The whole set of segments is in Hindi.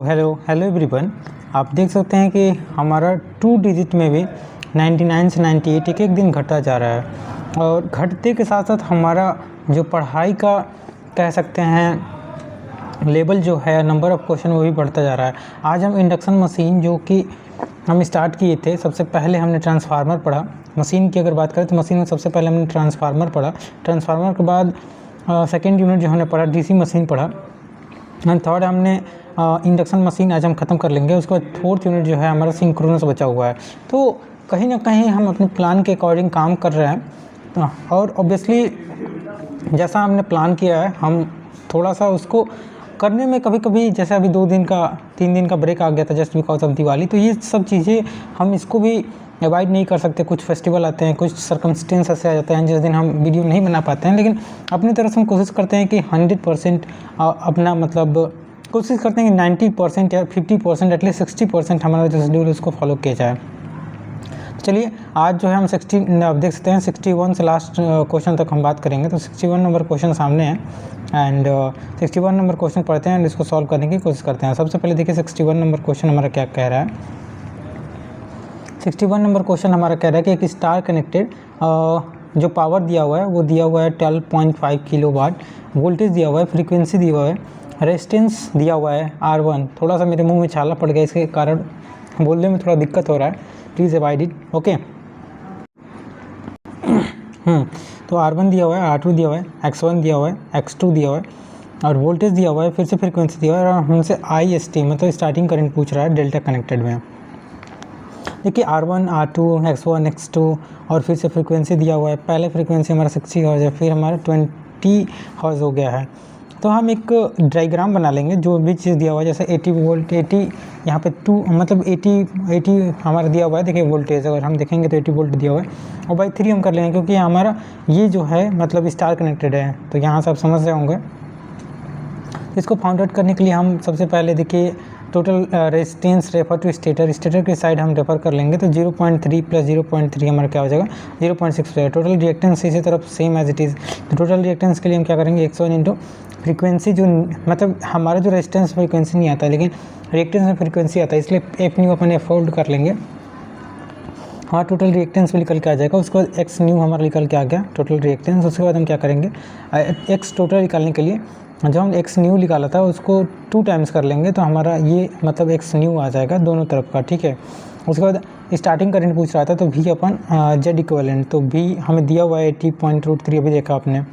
Hello hello everyone. आप देख सकते हैं कि हमारा 2 डिजिट में भी 99 से 98 एक एक दिन घटता जा रहा है और घटते के साथ साथ हमारा जो पढ़ाई का कह सकते हैं लेवल जो है, नंबर ऑफ़ क्वेश्चन वो भी बढ़ता जा रहा है। आज हम इंडक्शन मशीन जो कि हम स्टार्ट किए थे, सबसे पहले हमने ट्रांसफार्मर पढ़ा। मशीन की अगर बात करें तो मशीन में सबसे पहले हमने ट्रांसफार्मर पढ़ा। ट्रांसफार्मर के बाद सेकेंड यूनिट जो हमने पढ़ा डीसी मशीन पढ़ा एंड थर्ड हमने इंडक्शन मशीन आज हम ख़त्म कर लेंगे। उसके बाद फोर्थ यूनिट जो है हमारा सिंक्रोनस बचा हुआ है। तो कहीं ना कहीं हम अपने प्लान के अकॉर्डिंग काम कर रहे हैं और ऑब्वियसली जैसा हमने प्लान किया है हम थोड़ा सा उसको करने में कभी कभी, जैसे अभी 3 दिन का ब्रेक आ गया था जस्ट बिकॉज ऑफ दिवाली, तो ये सब चीज़ें हम इसको भी अवॉइड नहीं कर सकते। कुछ फेस्टिवल आते हैं, कुछ सर्कमस्टेंस ऐसे आ जाते हैं जिस दिन हम वीडियो नहीं बना पाते हैं, लेकिन अपनी तरफ से हम कोशिश करते हैं कि 100% अपना मतलब कोशिश करते हैं कि 90% या 50% एटलीस्ट 60% हमारा जो शेड्यूल है उसको फॉलो किया जाए। चलिए आज जो है हम 60 आप देख सकते हैं 61 से लास्ट क्वेश्चन तक हम बात करेंगे। तो 61 नंबर क्वेश्चन सामने है एंड 61 नंबर क्वेश्चन पढ़ते हैं एंड इसको सॉल्व करने की कोशिश करते हैं। सबसे पहले देखिए 61 नंबर क्वेश्चन हमारा क्या कह रहा है। 61 नंबर क्वेश्चन हमारा कह रहा है कि एक स्टार कनेक्टेड जो पावर दिया हुआ है वो दिया हुआ है 12.5 किलोवाट, वोल्टेज दिया हुआ है, फ्रीक्वेंसी दिया हुआ है, रेजिस्टेंस दिया हुआ है R1। थोड़ा सा मेरे मुंह में छाला पड़ गया, इसके कारण बोलने में थोड़ा दिक्कत हो रहा है, प्लीज़ अवॉइड इट। ओके तो R1 दिया हुआ है, R2 दिया हुआ है, X1 दिया हुआ है, X2 दिया हुआ है और वोल्टेज दिया हुआ है, फिर से फ्रीक्वेंसी दिया हुआ है और हमसे IST मतलब स्टार्टिंग करंट पूछ रहा है डेल्टा कनेक्टेड में। देखिए R1, R2, X1, X2 और फिर से फ्रीक्वेंसी दिया हुआ है। पहले फ्रीक्वेंसी हमारा 60 हर्ट्ज़ है, फिर हमारा 20 हर्ट्ज़ हो गया है। तो हम एक डायग्राम बना लेंगे जो भी चीज़ दिया हुआ है, जैसे 80 वोल्ट, 80 यहाँ पे 2 मतलब 80 हमारा दिया हुआ है। देखिए वोल्टेज अगर हम देखेंगे तो 80 वोल्ट दिया हुआ है और बाई 3 हम कर लेंगे क्योंकि हमारा ये जो है मतलब स्टार कनेक्टेड है। तो यहाँ से आप समझ रहे होंगे। इसको फाउंड आउट करने के लिए हम सबसे पहले देखिए total resistance refer to stator की साइड हम रेफर कर लेंगे। तो 0.3 प्लस 0.3 हमारा क्या हो जाएगा 0.6 हो जाएगा। टोटल रिएक्टेंस इसी तरफ सेम एज इट इज़। तो टोटल रिएक्टेंस के लिए हम क्या करेंगे X1 इंटू फ्रीक्वेंसी, जो मतलब हमारा जो रेजिस्टेंस फ्रीक्वेंसी नहीं आता लेकिन रिएक्टेंस में फ्रीक्वेंसी आता है, इसलिए एफ न्यू अपन फोल्ड कर लेंगे। हाँ टोटल रिएक्टेंस भी निकल के आ जाएगा। उसके बाद एक्स न्यू हमारा निकल के आ गया टोटल रिएक्टेंस। उसके बाद हम क्या करेंगे एक्स टोटल निकालने के लिए जो हम एक्स न्यू निकाला था उसको 2 टाइम्स कर लेंगे तो हमारा ये मतलब एक्स न्यू आ जाएगा दोनों तरफ का, ठीक है। उसके बाद स्टार्टिंग करंट पूछ रहा था तो भी अपन जेड इक्विवेलेंट, तो भी हमें दिया हुआ है 80.3 अभी देखा आपने।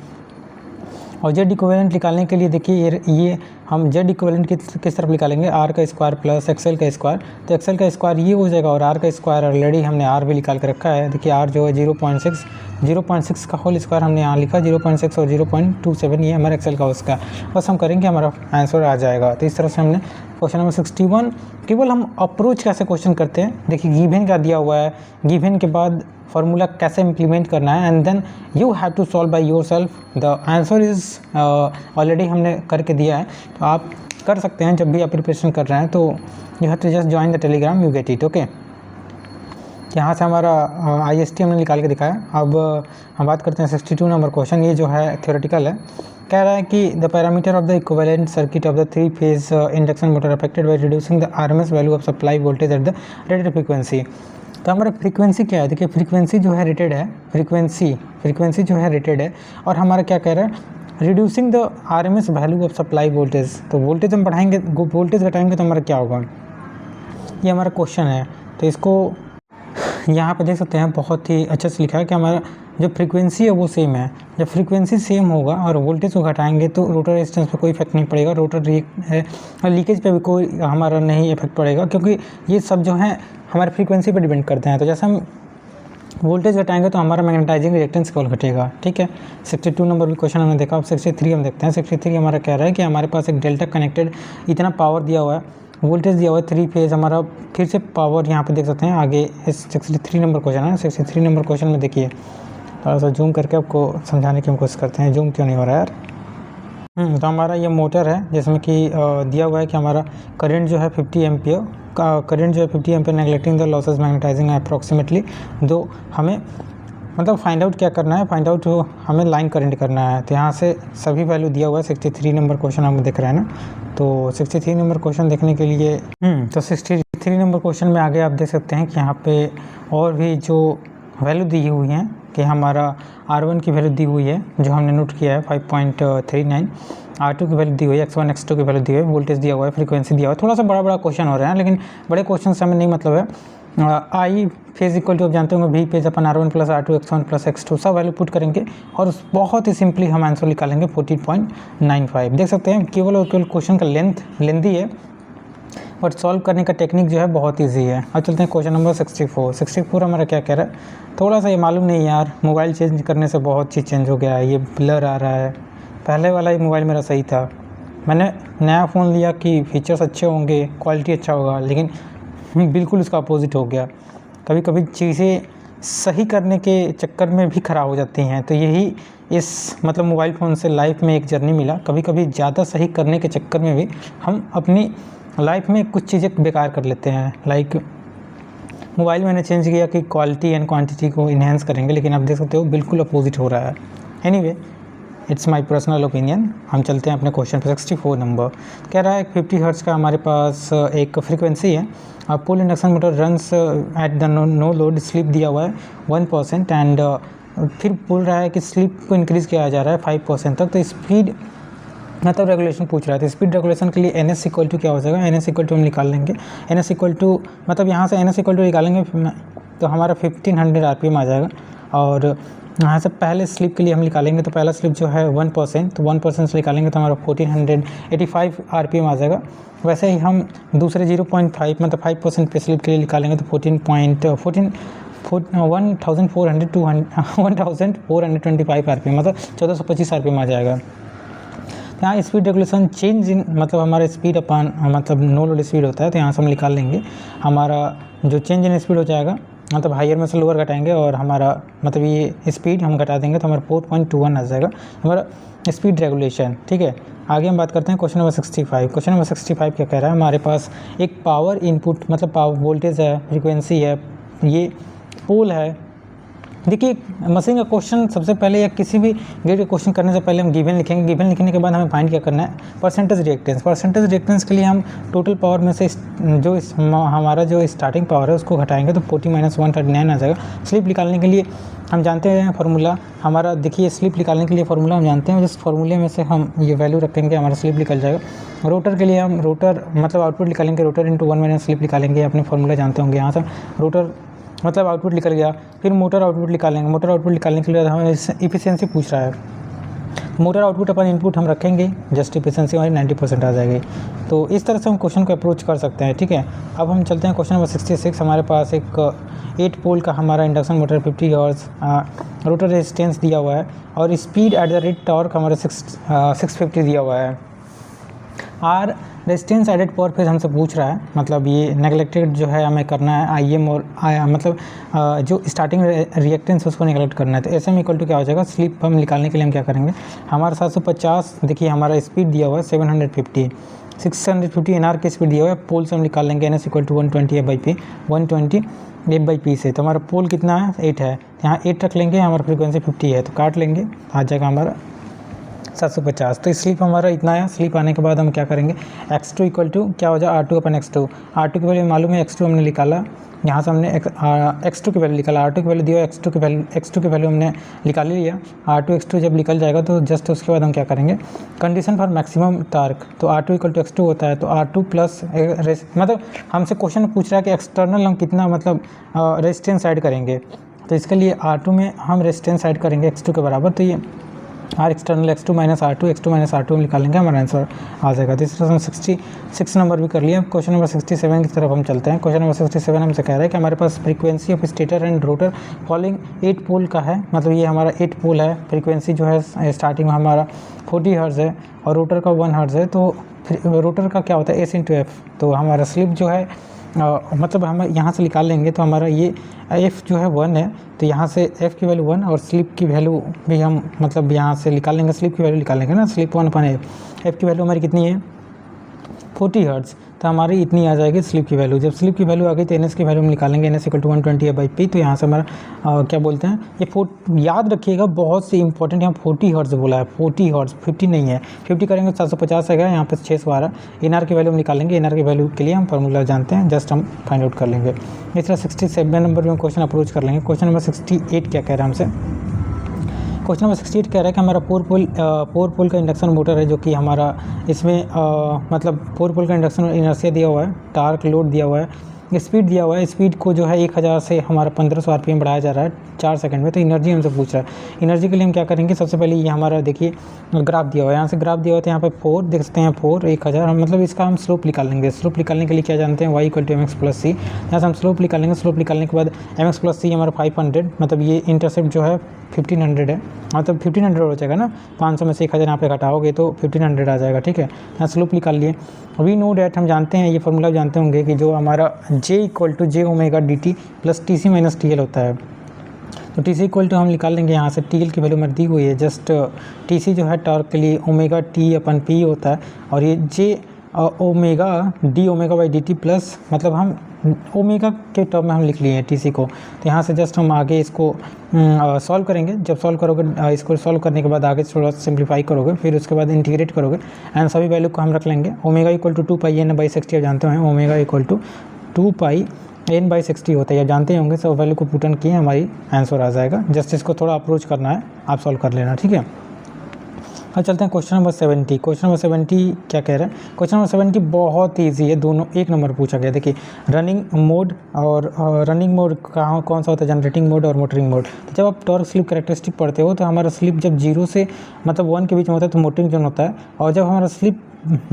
और जेड इक्विवेलेंट निकालने के लिए देखिए ये हम जेड इक्विवेलेंट किस तरफ निकालेंगे आर का स्क्वायर प्लस एक्सएल का स्क्वायर। तो एक्सएल का स्क्वायर ये हो जाएगा और आर का स्क्वायर ऑलरेडी हमने आर भी निकाल के रखा है। देखिए आर जो है 0.6 का होल स्क्वायर हमने यहाँ लिखा 0.6 और 0.27 ये हमारा एक्सएल का उसका बस हम करेंगे हमारा आंसर आ जाएगा। तो इस तरह से हमने क्वेश्चन नंबर 61 केवल हम अप्रोच कैसे क्वेश्चन करते हैं। देखिए गिवन क्या दिया हुआ है, गिवन के बाद फार्मूला कैसे इम्प्लीमेंट करना है and then you have to solve by yourself. The answer is already हमने करके दिया है, तो आप कर सकते हैं जब भी आप प्रिपरेशन कर रहे हैं। तो you have to just join the Telegram, you get it. Okay यहाँ से हमारा IST हमने निकाल के दिखाया। अब हम बात करते हैं 62 नंबर क्वेश्चन। ये जो है थ्योरेटिकल है। कह रहा है कि the parameter of the equivalent circuit of the 3 phase induction motor affected by reducing the RMS value of supply voltage at the rated frequency. तो हमारा फ्रीक्वेंसी क्या है, देखिए फ्रीक्वेंसी जो है रेटेड है, फ्रीक्वेंसी जो है रेटेड है और हमारा क्या कह रहा है reducing the RMS value of supply voltage. तो वोल्टेज हम बढ़ाएंगे, वोल्टेज घटाएंगे तो हमारा क्या होगा, ये हमारा क्वेश्चन है। तो इसको यहाँ पे देख सकते हैं बहुत ही अच्छे से लिखा है कि हमारा जो फ्रीक्वेंसी है वो सेम है। जब फ्रीक्वेंसी सेम होगा और वोल्टेज को घटाएंगे तो रोटर रेजिस्टेंस पे कोई इफेक्ट नहीं पड़ेगा, रोटर लीकेज पे भी कोई हमारा नहीं इफेक्ट पड़ेगा क्योंकि ये सब जो है हमारे फ्रीक्वेंसी पे डिपेंड करते हैं। तो जैसे हम वोल्टेज घटाएंगे तो हमारा मैग्नेटाइजिंग रिएक्टेंस केवल घटेगा, ठीक है। 62 नंबर भी क्वेश्चन हमने देखा। अब 63 हम देखते हैं। 63 हमारा कह रहा है कि हमारे पास एक डेल्टा कनेक्टेड इतना पावर दिया हुआ है, वोल्टेज दिया हुआ है 3 फेज हमारा, फिर से पावर यहाँ पे देख सकते हैं आगे। 63 नंबर क्वेश्चन है। 63 नंबर क्वेश्चन में देखिए थोड़ा सा जूम करके आपको समझाने की हम कोशिश करते हैं। जूम क्यों नहीं हो रहा है यार। तो हमारा ये मोटर है जिसमें कि दिया हुआ है कि हमारा करंट जो है 50 एम्पियर का, करंट जो है 50 ampere neglecting the losses magnetising approximately. दो हमें मतलब फाइंड आउट क्या करना है, फाइंड आउट हमें लाइन करंट करना है। तो यहाँ से सभी वैल्यू दिया हुआ है। 63 नंबर क्वेश्चन हम देख रहे हैं ना, तो 63 नंबर क्वेश्चन देखने के लिए तो 63 नंबर क्वेश्चन में आगे आप देख सकते हैं कि यहाँ पे और भी जो वैल्यू दी हुई हैं कि हमारा R1 की वैल्यू दी हुई है जो हमने नोट किया है 5.39, R2 की वैल्यू दी हुई है, X1 X2 की वैल्यू दी हुई है, वोल्टेज दिया हुआ है, फ्रीक्वेंसी दिया हुआ है। थोड़ा सा बड़ा क्वेश्चन हो रहा है, लेकिन बड़े क्वेश्चन से हमें नहीं मतलब है। आई फेज इक्वल टू आप जानते होंगे V पेज अपन R1 plus R2 X1 plus X2 सब वैल्यू पुट करेंगे और बहुत ही सिंपली हम आंसर निकालेंगे 14.95। देख सकते हैं केवल और केवल क्वेश्चन का लेंथी है बट सॉल्व करने का टेक्निक जो है बहुत ईजी है। अब चलते हैं क्वेश्चन नंबर 64 हमारा क्या कह रहा है, थोड़ा सा ये मालूम नहीं यार, मोबाइल चेंज करने से बहुत चीज़ चेंज हो गया है, ये ब्लर आ रहा है। पहले वाला ही मोबाइल मेरा सही था, मैंने नया फ़ोन लिया कि फीचर्स अच्छे होंगे, क्वालिटी अच्छा होगा, लेकिन बिल्कुल उसका अपोजिट हो गया। कभी कभी चीज़ें सही करने के चक्कर में भी ख़राब हो जाती हैं। तो यही इस मतलब मोबाइल फ़ोन से लाइफ में एक जर्नी मिला। कभी कभी ज़्यादा सही करने के चक्कर में भी हम अपनी लाइफ में कुछ चीज़ें बेकार कर लेते हैं। लाइक मोबाइल मैंने चेंज किया कि क्वालिटी एंड क्वांटिटी को इन्हेंस करेंगे, लेकिन आप देख सकते हो बिल्कुल अपोजिट हो रहा है। Anyway it's my personal opinion. हम चलते हैं अपने क्वेश्चन पर। 64 नंबर कह रहा है 50 हर्ट्ज़ का हमारे पास एक फ्रीक्वेंसी है, pull induction motor runs at the no load, slip दिया हुआ है 1% एंड फिर बोल रहा है कि स्लिप को इंक्रीज़ किया जा रहा है 5% तक। तो स्पीड मतलब रेगुलेशन पूछ रहा है। तो स्पीड रेगुलेशन के लिए NS इक्वल टू क्या हो जाएगा, NS इक्वल टू हम निकाल लेंगे। NS इक्वल टू मतलब यहाँ से NS इक्वल टू निकालेंगे तो हमारा 1500 RPM आ जाएगा। और यहाँ से पहले स्लिप के लिए हम निकालेंगे तो पहला स्लिप जो है 1%, तो 1% से निकालेंगे तो हमारा 1485 RPM आ जाएगा। वैसे ही हम दूसरे 0.5 मतलब 5% पे स्लिप के लिए निकालेंगे तो 1425 RPM मतलब 1425 RPM आ जाएगा। यहाँ स्पीड रेगुलेशन चेंज इन मतलब हमारा स्पीड अपान मतलब नो लोड स्पीड होता है, तो यहाँ से हम निकाल लेंगे हमारा जो चेंज इन स्पीड हो जाएगा मतलब हायर में से लोअर घटाएंगे और हमारा मतलब ये स्पीड हम घटा देंगे तो हमारा 4.21 आ जाएगा हमारा स्पीड रेगुलेशन। ठीक है, आगे हम बात करते हैं क्वेश्चन नंबर 65। क्वेश्चन नंबर 65 क्या कह रहा है, हमारे पास एक पावर इनपुट मतलब पावर वोल्टेज है, फ्रीक्वेंसी है, ये पोल है। देखिए मशीन का क्वेश्चन सबसे पहले या किसी भी ग्रेड का क्वेश्चन करने से पहले हम गिवन लिखेंगे। गिवन लिखने के बाद हमें फाइंड क्या करना है, परसेंटेज रिएक्टेंस। परसेंटेज रिएक्टेंस के लिए हम टोटल पावर में से जो हमारा जो स्टार्टिंग पावर है उसको घटाएंगे तो 40 - 139 आ जाएगा। स्लिप निकालने के लिए हम जानते हैं फार्मूला हमारा, देखिए स्लिप निकालने के लिए फार्मूला हम जानते हैं, जिस फार्मूले में से हम ये वैल्यू रखेंगे हमारा स्लिप निकल जाएगा। रोटर के लिए हम रोटर मतलब आउटपुट निकालेंगे, रोटर इंटू 1 - स्लिप निकालेंगे, अपने फार्मूला जानते होंगे। यहाँ से रोटर मतलब आउटपुट निकल गया, फिर मोटर आउटपुट निकालेंगे। मोटर आउटपुट निकालने के लिए हमें इफिशियंसी पूछ रहा है। मोटर आउटपुट अपन इनपुट हम रखेंगे, जस्ट इफिशियंसी हमारी 90% आ जाएगी। तो इस तरह से हम क्वेश्चन को अप्रोच कर सकते हैं। ठीक है, अब हम चलते हैं क्वेश्चन नंबर 66। हमारे पास एक 8 पोल का हमारा induction motor 50 hertz, rotor resistance दिया हुआ है और speed at the rate torque हमारा 650 दिया हुआ है। R resistance added power phase हमसे पूछ रहा है, मतलब ये नेगलेक्टेड जो है हमें करना है IM और मतलब जो स्टार्टिंग रिएक्टेंस उसको नेगलेक्ट करना है। तो SM इक्वल टू क्या हो जाएगा, स्लिप हम निकालने के लिए हम क्या करेंगे, हमारा 750 देखिए हमारा स्पीड दिया हुआ है 750, 650 NR की स्पीड दिया हुआ है। पोल से हम निकाल लेंगे NS equal to 120 F/P, 120 F/P से। तो हमारा पोल कितना है 8 है, यहाँ 8 रख लेंगे, हमारा फ्रीक्वेंसी 50 है तो काट लेंगे, आ जाएगा हमारा 750। तो स्लिप हमारा इतना है। स्लिप आने के बाद हम क्या करेंगे, X2 इक्वल टू क्या हो जाएगा R2/X2। R2 की वैल्यू मालूम है, X2 हमने निकाला, यहाँ से हमने X2 की वैल्यू निकाला, R2 की वैल्यू दिया, X2 की वैल्यू हमने निकाल लिया। R2 X2 जब निकल जाएगा तो जस्ट उसके बाद हम क्या करेंगे, कंडीशन फॉर मैक्सिमम टॉर्क, तो R2 इक्वल टू X2 होता है। तो R2 प्लस मतलब हमसे क्वेश्चन पूछ रहा है कि एक्सटर्नल हम कितना मतलब रेजिस्टेंस ऐड करेंगे, तो इसके लिए R2 में हम रेजिस्टेंस ऐड करेंगे X2 के बराबर। तो ये R external X2 - R2, X2 - R2 हम निकालेंगे, हमारा आंसर आ जाएगा। तो इस तरह से हम 66 नंबर भी कर लिया। क्वेश्चन नंबर 67 की तरफ हम चलते हैं। क्वेश्चन नंबर 67 हमसे कह रहा है कि हमारे पास frequency of stator and rotor following 8 pole का है, मतलब ये हमारा 8 पोल है। फ्रीक्वेंसी जो है स्टार्टिंग में हमारा 40 हर्ट्ज़ है और रोटर का 1 हर्ट्ज़ है। तो रोटर का क्या होता है S × F, तो हमारा स्लिप जो है मतलब हम यहाँ से निकाल लेंगे तो हमारा ये F जो है 1 है, तो यहाँ से F की वैल्यू 1 और स्लिप की वैल्यू भी हम मतलब यहाँ से निकाल लेंगे, स्लिप की वैल्यू निकालेंगे ना, स्लिप 1/F। F की वैल्यू हमारी कितनी है 40 हर्ट्ज़, तो हमारी इतनी आ जाएगी स्लिप की वैल्यू। जब स्लिप की वैल्यू आ गई तो एन एस की वैल्यू हम निकालेंगे, N S equal to 120/p। तो यहाँ से हमारा क्या बोलते हैं, ये याद रखिएगा बहुत सी इंपॉर्टेंट, यहाँ 40 हर्ट्ज बोला है, 40 हर्ट्ज, 50 नहीं है। 50 करेंगे 750 आएगा, यहाँ पे 600 आ रहा है। एन आर की वैल्यू हम निकालेंगे, एन आर की वैल्यू के लिए हम फार्मूला जानते हैं, जस्ट हम फाइंड आउट कर लेंगे। इस तरह 67 नंबर में क्वेश्चन अप्रोच कर लेंगे। क्वेश्चन नंबर 68 क्या कह रहा है हमसे, क्वेश्चन नंबर 68 कह रहा है कि हमारा 4 पोल का इंडक्शन मोटर है, जो कि हमारा इसमें मतलब 4 पोल का इंडक्शन इनर्शिया दिया हुआ है, टार्क लोड दिया हुआ है, स्पीड दिया हुआ है। स्पीड को जो है 1000 से हमारा 1500 आरपीएम बढ़ाया जा रहा है 4 सेकंड में। तो एनर्जी हमसे पूछ रहा है। एनर्जी के लिए हम क्या करेंगे, सबसे पहले ये हमारा देखिए ग्राफ दिया हुआ है, यहाँ से ग्राफ दिया हुआ है, तो यहाँ पे 4 देख सकते हैं, 4 1000 हम मतलब इसका हम स्लोप निकाल लेंगे। स्लोप निकालने के लिए क्या जानते हैं, y equal to mx plus C. यहाँ से हम स्लोप निकालेंगे, स्लोप निकालने के बाद mx प्लस सी हमारा 500, मतलब ये इंटरसेप्ट जो है 1500 है, मतलब 1500 हो जाएगा ना, 500 में से 1000 यहाँ पे घटाओगे तो 1500 आ जाएगा, ठीक है। यहाँ स्लोप निकाल लिए। वी नो डैट, हम जानते हैं, ये फॉर्मूला जानते होंगे कि जो हमारा J equal to J omega dt plus TC minus TL होता है। तो TC इक्वल टू हम निकाल लेंगे, यहाँ से TL की वैल्यू मेरी दी हुई है, जस्ट TC जो है टॉर्क के लिए ओमेगा T/P होता है, और ये J omega D omega by dt plus, मतलब हम ओमेगा के टर्म में हम लिख लिए हैं TC को। तो यहाँ से जस्ट हम आगे इसको सॉल्व करेंगे। जब सॉल्व करोगे, इसको सॉल्व करने के बाद आगे थोड़ा सिंप्लीफाई करोगे, फिर उसके बाद इंटीग्रेट करोगे एंड सभी वैल्यू को हम रख लेंगे। ओमेगा इक्वल टू 2πn/60 जानते हैं, ओमेगा इक्वल टू 2πn/60 होता है, ये जानते होंगे। सब वैल्यू को पुटन किए, हमारी आंसर आ जाएगा। जस्ट इसको थोड़ा अप्रोच करना है, आप सॉल्व कर लेना, ठीक है। अब चलते हैं क्वेश्चन नंबर 70। क्वेश्चन नंबर 70 क्या कह रहा है, क्वेश्चन नंबर 70 बहुत ईजी है, दोनों एक नंबर पूछा गया। देखिए रनिंग मोड और रनिंग मोड कौन सा होता है, जनरेटिंग मोड और मोटरिंग मोड। तो जब आप टॉर्क स्लिप कैरेक्टरिस्टिक पढ़ते हो तो हमारा स्लिप जब 0 से मतलब 1 के बीच में होता है तो मोटरिंग जोन होता है, और जब हमारा स्लिप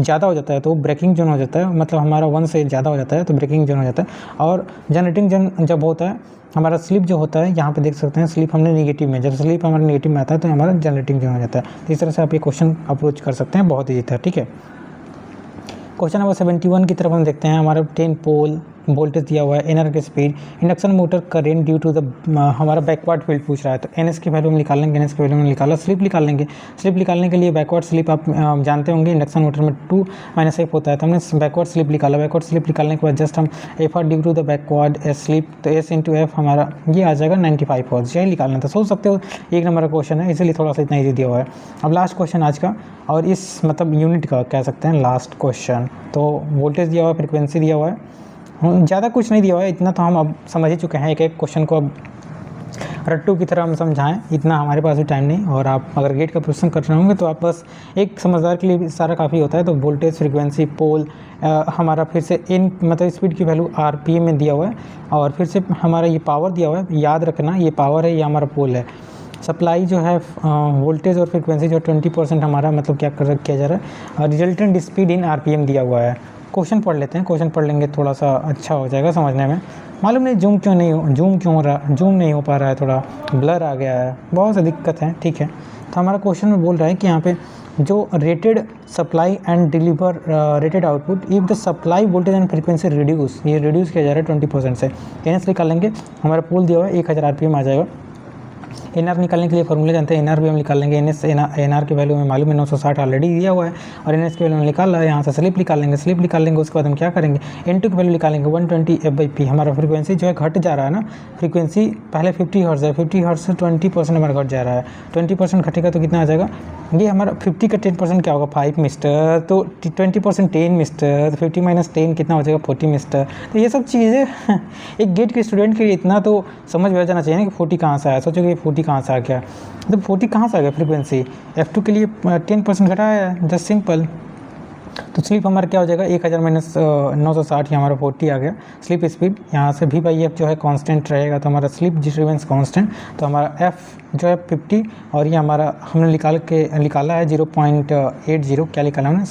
ज़्यादा हो जाता है तो ब्रेकिंग जोन हो जाता है, मतलब हमारा 1 से ज़्यादा हो जाता है तो ब्रेकिंग जोन हो जाता है। और जनरेटिंग जोन जब होता है, हमारा स्लिप जो होता है, यहाँ पे देख सकते हैं स्लिप हमने नेगेटिव में, जब स्लिप हमारा नेगेटिव में आता है तो हमारा जनरेटिंग जोन हो जाता है। तो इस तरह से आप ये क्वेश्चन अप्रोच कर सकते हैं, बहुत ईजी था, ठीक है। क्वेश्चन नंबर 71 की तरफ हम देखते हैं। हमारा 10 पोल वोल्टेज दिया हुआ है, एनआर की speed, induction motor current due to the हमारा बैकवर्ड फील्ड पूछ रहा है। तो एनएस की वैल्यू हम निकाल लेंगे, एनएस की वैल्यू हम निकाला। स्लिप निकाल लेंगे, स्लिप निकालने के लिए बैकवर्ड स्लिप आप जानते होंगे, इंडक्शन मोटर में 2 - f होता है, तो हमने बैकवर्ड स्लिप निकाला। बैकवर्ड स्लिप निकालने के बाद जस्ट हम F R due to the backward slip, तो एस इंटू एफ हमारा ये आ जाएगा 95 हर्ट्ज। यही निकालना था, सोच सकते हो एक नंबर का क्वेश्चन है, इसीलिए थोड़ा सा इतना ईजी दिया हुआ है। अब लास्ट क्वेश्चन आज का, और इस मतलब यूनिट का कह सकते हैं लास्ट क्वेश्चन। तो वोल्टेज दिया हुआ है, फ्रिक्वेंसी दिया हुआ है, ज़्यादा कुछ नहीं दिया हुआ है, इतना तो हम अब समझ ही चुके हैं। एक एक क्वेश्चन को अब रट्टू की तरह हम समझाएं, इतना हमारे पास भी टाइम नहीं। और आप अगर गेट का क्वेश्चन कर रहे होंगे तो आप बस एक समझदार के लिए सारा काफ़ी होता है। तो वोल्टेज, फ्रीक्वेंसी, पोल, हमारा फिर से इन मतलब स्पीड की वैल्यू आरपीएम में दिया हुआ है, और फिर से हमारा ये पावर दिया हुआ है, याद रखना ये पावर है, ये हमारा पोल है। सप्लाई जो है वोल्टेज और फ्रीक्वेंसी जो 20% हमारा मतलब क्या किया जा रहा है, रिजल्टेंट स्पीड इन आरपीएम दिया हुआ है। क्वेश्चन पढ़ लेते हैं, क्वेश्चन पढ़ लेंगे थोड़ा सा अच्छा हो जाएगा समझने में। मालूम नहीं जूम क्यों नहीं हो पा रहा है, थोड़ा ब्लर आ गया है, बहुत सी दिक्कत है, ठीक है। तो हमारा क्वेश्चन में बोल रहा है कि यहाँ पे जो rated supply and deliver rated output if the supply voltage and frequency reduce, ये रिड्यूस किया जा रहा है 20% से। एनएस निकालेंगे, हमारा पोल दिया हुआ है 1000 आरपीएम आ जाएगा। एनआर निकालने के लिए फॉर्मूला जानते हैं, एनआर भी हम निकाल लेंगे। एनआर की वैल्यू में मालूम है 960 ऑलरेडी दिया हुआ है, और एनएस की वैल्यू में निकाल रहा है। यहाँ से स्लिप निकाल लेंगे, उसके बाद हम क्या करेंगे, एन2 की वैल्यू निकालेंगे 120f/p। हमारा फ्रीक्वेंसी जो है घट जा रहा है ना, फ्रीक्वेंसी पहले 50 हर्ट्ज है, 50 हर्ट्ज से 20% हमारा घट जा रहा है। 20% घटेगा तो कितना आ जाएगा, ये हमारा 50 का 10% क्या होगा 5 मिस्टर, तो 20% 10 मिस्टर, 50 - 10 कितना हो जाएगा 40 मिस्टर। तो ये सब चीज़ें एक गेट के स्टूडेंट के लिए इतना तो समझ में आ जाना चाहिए ना कि 40 कहाँ से आया। सोचो कि 40 कहाँ से आ गया, तो 40 कहाँ से आ गया, फ्रीक्वेंसी F2 के लिए 10% घटाया है, जस्ट सिंपल। तो स्लिप हमारा क्या हो जाएगा 1000 - 960, हमारा 40 आ गया। स्लिप स्पीड यहाँ से V/F जो है कांस्टेंट रहेगा, तो हमारा स्लिप डिस्टर्बेंस कांस्टेंट, तो हमारा F जो है 50, और ये हमारा हमने निकाला है 0.80, क्या निकाला हमने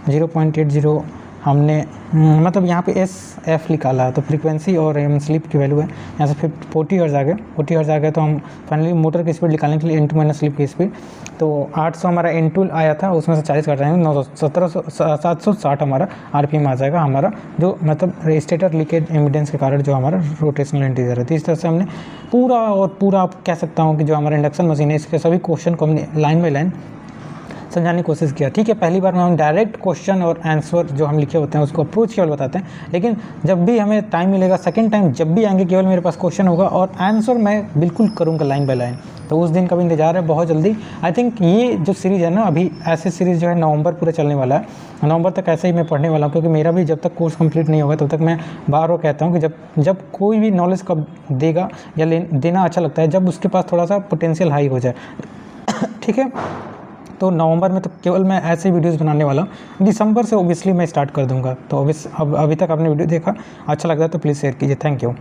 0.80 हमने मतलब यहाँ पे SF निकाला है। तो फ्रीक्वेंसी और स्लिप की वैल्यू है, यहाँ से 40 हर्ट्ज आ गया, 40 हर्ट्ज आ गया। तो हम फाइनली मोटर की स्पीड निकालने के लिए N2 - स्लिप की स्पीड, तो 800 हमारा N2 आया था, उसमें से 40 काट जाएंगे, 760 हमारा आरपीएम आ जाएगा हमारा, जो मतलब स्टेटर लीकेज इमिडेंस के कारण जो हमारा रोटेशनल इंटीजर है। तो इस तरह से हमने पूरा आप कह सकता हूँ कि जो हमारा इंडक्शन मशीन है, इसके सभी क्वेश्चन को हमने लाइन बाई लाइन समझाने की कोशिश किया। ठीक है, पहली बार में हम डायरेक्ट क्वेश्चन और आंसर जो हम लिखे होते हैं उसको अप्रोच केवल बताते हैं, लेकिन जब भी हमें टाइम मिलेगा, सेकंड टाइम जब भी आएंगे, केवल मेरे पास क्वेश्चन होगा और आंसर मैं बिल्कुल करूँगा लाइन बाय लाइन। तो उस दिन का भी इंतजार है बहुत जल्दी। आई थिंक ये जो सीरीज़ है ना, अभी ऐसे सीरीज़ जो है नवंबर पूरा चलने वाला है, नवंबर तक ऐसे ही मैं पढ़ने वाला हूँ, क्योंकि मेरा भी जब तक कोर्स कंप्लीट नहीं होगा तब तक मैं बार बार कहता हूँ कि जब कोई भी नॉलेज कब देगा या देना अच्छा लगता है जब उसके पास थोड़ा सा पोटेंशियल हाई हो जाए। ठीक है, तो नवंबर में तो केवल मैं ऐसे वीडियोस बनाने वाला हूँ। दिसंबर से ओबियसली मैं स्टार्ट कर दूंगा। तो अभी तक आपने वीडियो देखा, अच्छा लगा तो प्लीज़ शेयर कीजिए। Thank you.